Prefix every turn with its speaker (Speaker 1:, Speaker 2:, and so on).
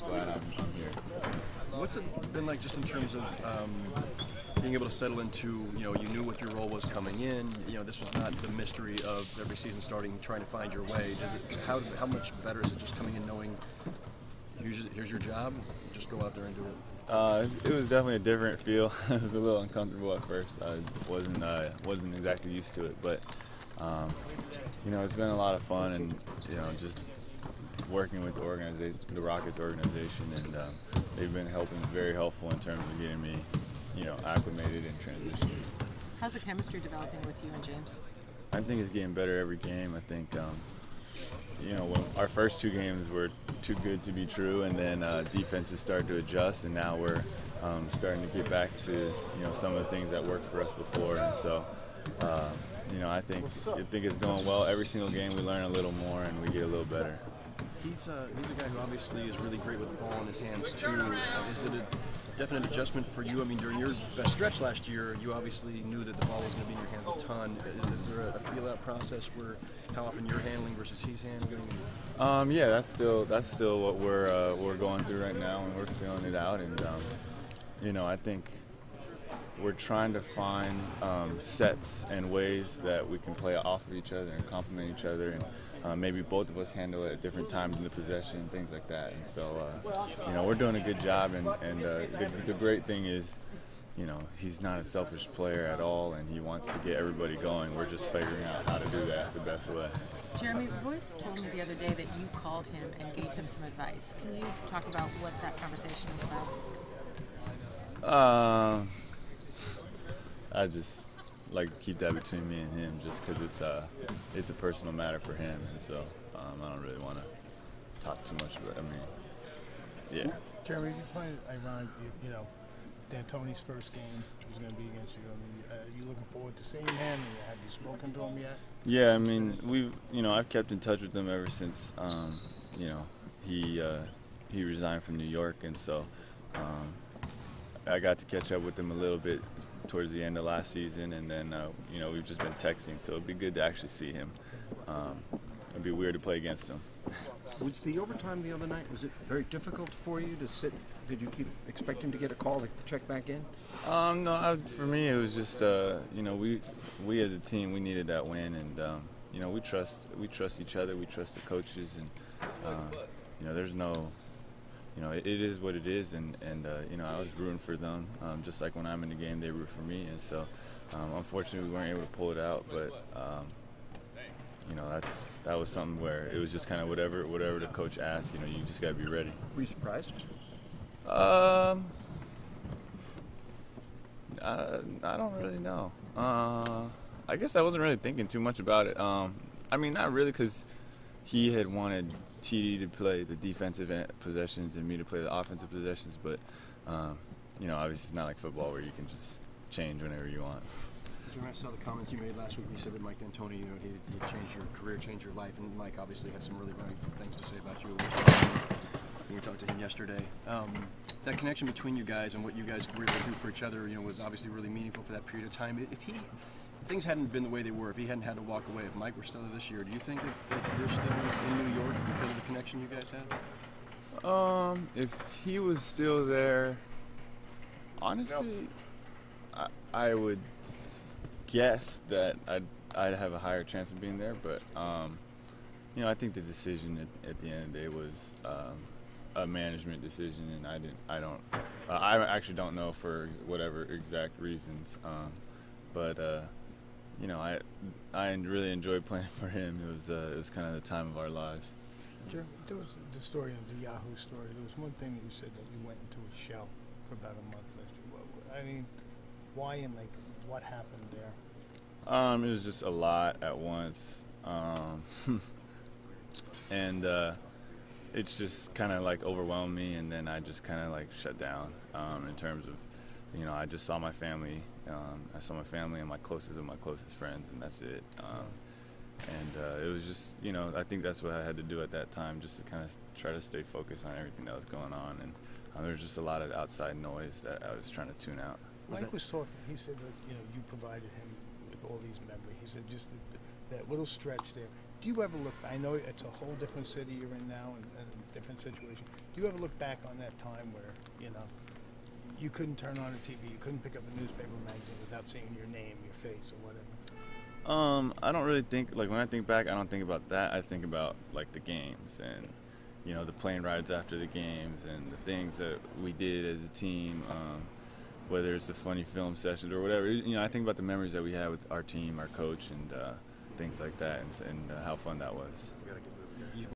Speaker 1: glad I'm here.
Speaker 2: What's it been like just in terms of being able to settle into, you knew what your role was coming in, this was not the mystery of every season starting, trying to find your way. How much better is it just coming in knowing here's your job, just go out there and do it?
Speaker 1: It was definitely a different feel. It was a little uncomfortable at first. I wasn't exactly used to it, but it's been a lot of fun, and just working with the organization, the Rockets organization, and they've been very helpful in terms of getting me, acclimated and transitioning.
Speaker 3: How's the chemistry developing with you and James?
Speaker 1: I think it's getting better every game. I think, when our first two games were too good to be true, and then defenses started to adjust, and now we're starting to get back to, some of the things that worked for us before. And so, I think it's going well. Every single game we learn a little more and we get a little better.
Speaker 2: He's a guy who obviously is really great with the ball in his hands too. Is it a definite adjustment for you? I mean, during your best stretch last year, you obviously knew that the ball was going to be in your hands a ton. Is there a feel-out process where how often you're handling versus he's handling?
Speaker 1: Yeah, that's still what we're going through right now, and we're feeling it out. And I think we're trying to find sets and ways that we can play off of each other and complement each other, and maybe both of us handle it at different times in the possession, things like that. And so, we're doing a good job, and the great thing is, he's not a selfish player at all, and he wants to get everybody going. We're just figuring out how to do that the best way.
Speaker 3: Jeremy, Royce told me the other day that you called him and gave him some advice. Can you talk about what that conversation was about?
Speaker 1: I just like to keep that between me and him, just because it's a personal matter for him, and so I don't really want to talk too much about it. Yeah.
Speaker 4: Jeremy, you find it ironic, D'Antoni's first game was going to be against you. Are you looking forward to seeing him? Have you spoken to him yet?
Speaker 1: Yeah, I mean, I've kept in touch with him ever since, he resigned from New York, and so I got to catch up with him a little bit towards the end of last season, and then we've just been texting, so it'd be good to actually see him. It'd be weird to play against him.
Speaker 5: Was the overtime the other night, was it very difficult for you to sit? Did you keep expecting to get a call to check back in?
Speaker 1: No, for me it was just we as a team, we needed that win, and we trust each other, we trust the coaches, and there's no, it is what it is, and I was rooting for them, just like when I'm in the game, they root for me, and so unfortunately we weren't able to pull it out, but that was something where it was just kind of whatever the coach asked, you just got to be ready.
Speaker 5: Were you surprised?
Speaker 1: I don't really know. I guess I wasn't really thinking too much about it. Not really, because he had wanted TD to play the defensive possessions and me to play the offensive possessions, but obviously it's not like football where you can just change whenever you want.
Speaker 2: I saw the comments you made last week. You said that Mike D'Antoni, he changed your career, changed your life, and Mike obviously had some really great things to say about you. When we talked to him yesterday, that connection between you guys and what you guys were able to do for each other, was obviously really meaningful for that period of time. If things hadn't been the way they were, if he hadn't had to walk away, if Mike were still there this year, do you think that you're still in New York because of the connection you guys had?
Speaker 1: If he was still there, honestly, I would guess that I'd have a higher chance of being there, but I think the decision at the end of the day was a management decision, and I actually don't know for whatever exact reasons, but I really enjoyed playing for him. It was kind of the time of our lives.
Speaker 4: Jeremy, there was the story of the Yahoo story. There was one thing that you said that you went into a shell for about a month last year. Why and what happened there?
Speaker 1: It was just a lot at once, and it's just kind of overwhelmed me, and then I just kind of shut down in terms of, I just saw my family. I saw my family and my closest of my closest friends, and that's it. And it was just, I think that's what I had to do at that time, just to kind of try to stay focused on everything that was going on, and there was just a lot of outside noise that I was trying to tune out.
Speaker 4: Mike was talking. He said that you provided him with all these memories. He said just that little stretch there. Do you ever look? I know it's a whole different city you're in now and a different situation. Do you ever look back on that time where you couldn't turn on a TV, you couldn't pick up a newspaper magazine without seeing your name, your face, or whatever?
Speaker 1: I don't really think, like, when I think back, I don't think about that. I think about, like, the games and, the plane rides after the games and the things that we did as a team, whether it's the funny film sessions or whatever. I think about the memories that we had with our team, our coach, and things like that, and how fun that was.